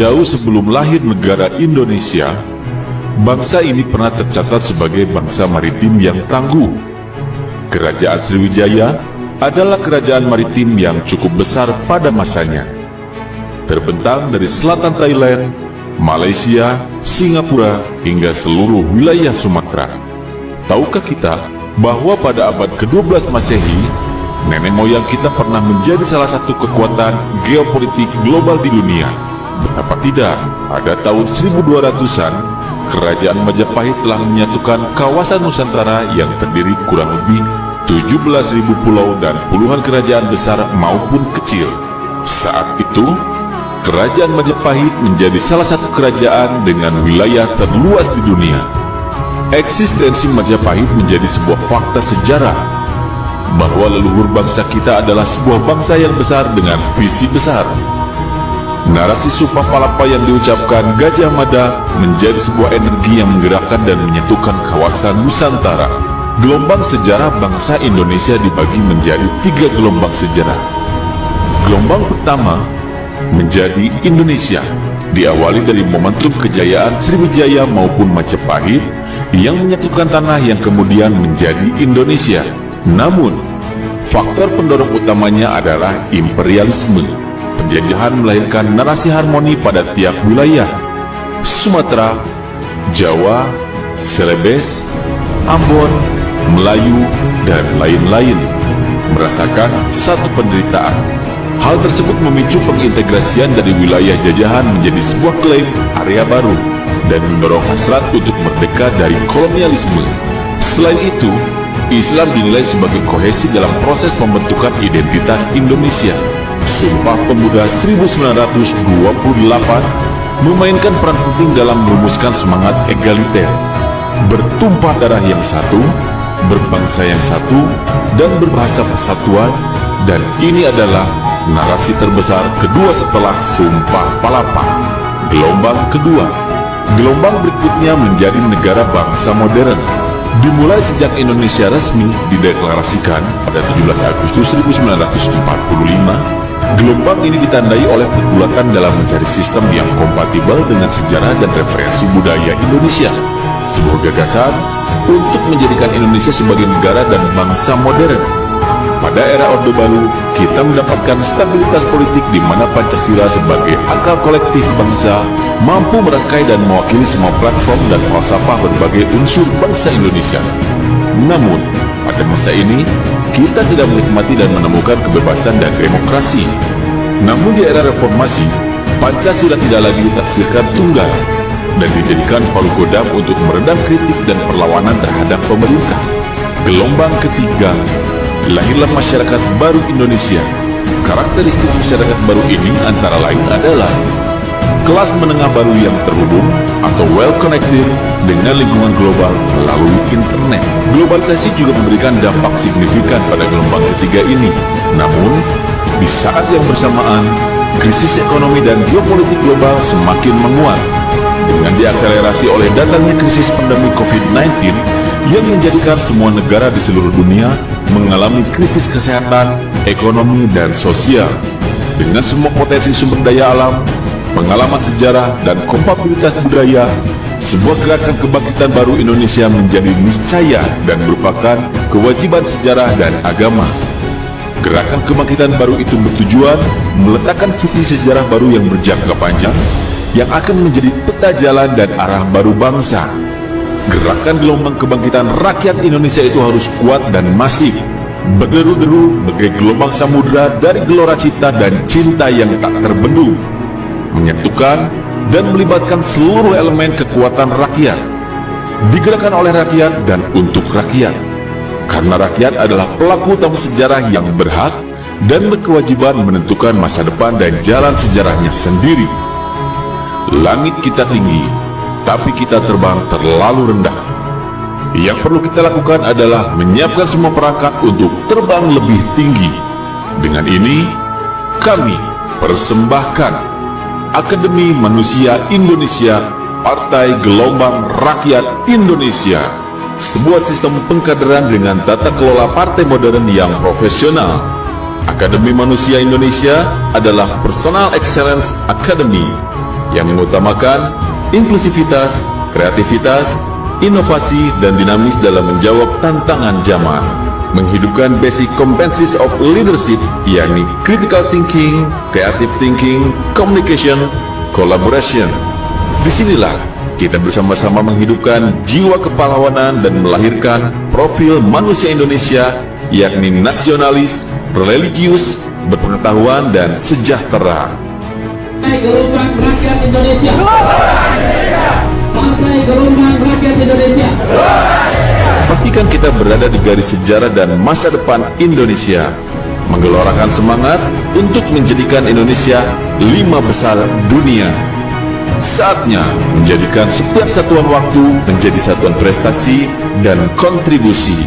Jauh sebelum lahir negara Indonesia, bangsa ini pernah tercatat sebagai bangsa maritim yang tangguh. Kerajaan Sriwijaya adalah kerajaan maritim yang cukup besar pada masanya. Terbentang dari selatan Thailand, Malaysia, Singapura, hingga seluruh wilayah Sumatera. Tahukah kita bahwa pada abad ke-12 Masehi, nenek moyang kita pernah menjadi salah satu kekuatan geopolitik global di dunia? Betapa tidak, pada tahun 1200-an, Kerajaan Majapahit telah menyatukan kawasan Nusantara yang terdiri kurang lebih 17.000 pulau dan puluhan kerajaan besar maupun kecil. Saat itu, Kerajaan Majapahit menjadi salah satu kerajaan dengan wilayah terluas di dunia. Eksistensi Majapahit menjadi sebuah fakta sejarah, bahwa leluhur bangsa kita adalah sebuah bangsa yang besar dengan visi besar. Narasi Sumpah Palapa yang diucapkan Gajah Mada menjadi sebuah energi yang menggerakkan dan menyatukan kawasan Nusantara. Gelombang sejarah bangsa Indonesia dibagi menjadi 3 gelombang sejarah. Gelombang pertama menjadi Indonesia, diawali dari momentum kejayaan Sriwijaya maupun Majapahit yang menyatukan tanah yang kemudian menjadi Indonesia. Namun, faktor pendorong utamanya adalah imperialisme. Penjajahan melahirkan narasi harmoni pada tiap wilayah. Sumatera, Jawa, Celebes, Ambon, Melayu, dan lain-lain merasakan satu penderitaan. Hal tersebut memicu pengintegrasian dari wilayah jajahan menjadi sebuah klaim area baru dan mendorong hasrat untuk merdeka dari kolonialisme. Selain itu, Islam dinilai sebagai kohesi dalam proses pembentukan identitas Indonesia. Sumpah Pemuda 1928 memainkan peran penting dalam merumuskan semangat egaliter, bertumpah darah yang satu, berbangsa yang satu, dan berbahasa persatuan. Dan ini adalah narasi terbesar kedua setelah Sumpah Palapa. Gelombang kedua. Gelombang berikutnya menjadi negara bangsa modern. Dimulai sejak Indonesia resmi dideklarasikan pada 17 Agustus 1945, gelombang ini ditandai oleh pergulatan dalam mencari sistem yang kompatibel dengan sejarah dan referensi budaya Indonesia. Sebuah gagasan untuk menjadikan Indonesia sebagai negara dan bangsa modern. Pada era Orde Baru, kita mendapatkan stabilitas politik di mana Pancasila sebagai akal kolektif bangsa mampu merangkai dan mewakili semua platform dan falsafah berbagai unsur bangsa Indonesia. Namun, pada masa ini, kita tidak menikmati dan menemukan kebebasan dan demokrasi. Namun di era reformasi, Pancasila tidak lagi ditafsirkan tunggal dan dijadikan palu godam untuk meredam kritik dan perlawanan terhadap pemerintah. Gelombang ketiga, lahirlah masyarakat baru Indonesia. Karakteristik masyarakat baru ini antara lain adalah kelas menengah baru yang terhubung atau well connected dengan lingkungan global melalui internet. Globalisasi juga memberikan dampak signifikan pada gelombang ketiga ini. Namun, di saat yang bersamaan, krisis ekonomi dan geopolitik global semakin menguat dengan diakselerasi oleh datangnya krisis pandemi COVID-19 yang menjadikan semua negara di seluruh dunia mengalami krisis kesehatan, ekonomi, dan sosial. Dengan semua potensi sumber daya alam, pengalaman sejarah, dan kompatibilitas budaya, sebuah gerakan kebangkitan baru Indonesia menjadi niscaya dan merupakan kewajiban sejarah dan agama. Gerakan kebangkitan baru itu bertujuan meletakkan visi sejarah baru yang berjangka panjang, yang akan menjadi peta jalan dan arah baru bangsa. Gerakan gelombang kebangkitan rakyat Indonesia itu harus kuat dan masif, berderu-deru bagai gelombang samudera dari gelora cita dan cinta yang tak terbendung, menyatukan dan melibatkan seluruh elemen kekuatan rakyat, digerakkan oleh rakyat dan untuk rakyat, karena rakyat adalah pelaku utama sejarah yang berhak dan berkewajiban menentukan masa depan dan jalan sejarahnya sendiri. Langit kita tinggi, tapi kita terbang terlalu rendah. Yang perlu kita lakukan adalah menyiapkan semua perangkat untuk terbang lebih tinggi. Dengan ini, kami persembahkan Akademi Manusia Indonesia, Partai Gelombang Rakyat Indonesia, sebuah sistem pengkaderan dengan tata kelola partai modern yang profesional. Akademi Manusia Indonesia adalah Personal Excellence Academy yang mengutamakan inklusivitas, kreativitas, inovasi, dan dinamis dalam menjawab tantangan zaman. Menghidupkan basic competencies of leadership, yakni critical thinking, creative thinking, communication, collaboration. Disinilah kita bersama-sama menghidupkan jiwa kepahlawanan dan melahirkan profil manusia Indonesia, yakni nasionalis, religius, berpengetahuan, dan sejahtera. Partai Gelombang Rakyat Indonesia. Partai Gelombang Rakyat Indonesia. Pastikan kita berada di garis sejarah dan masa depan Indonesia, menggelorakan semangat untuk menjadikan Indonesia 5 besar dunia. Saatnya menjadikan setiap satuan waktu menjadi satuan prestasi dan kontribusi.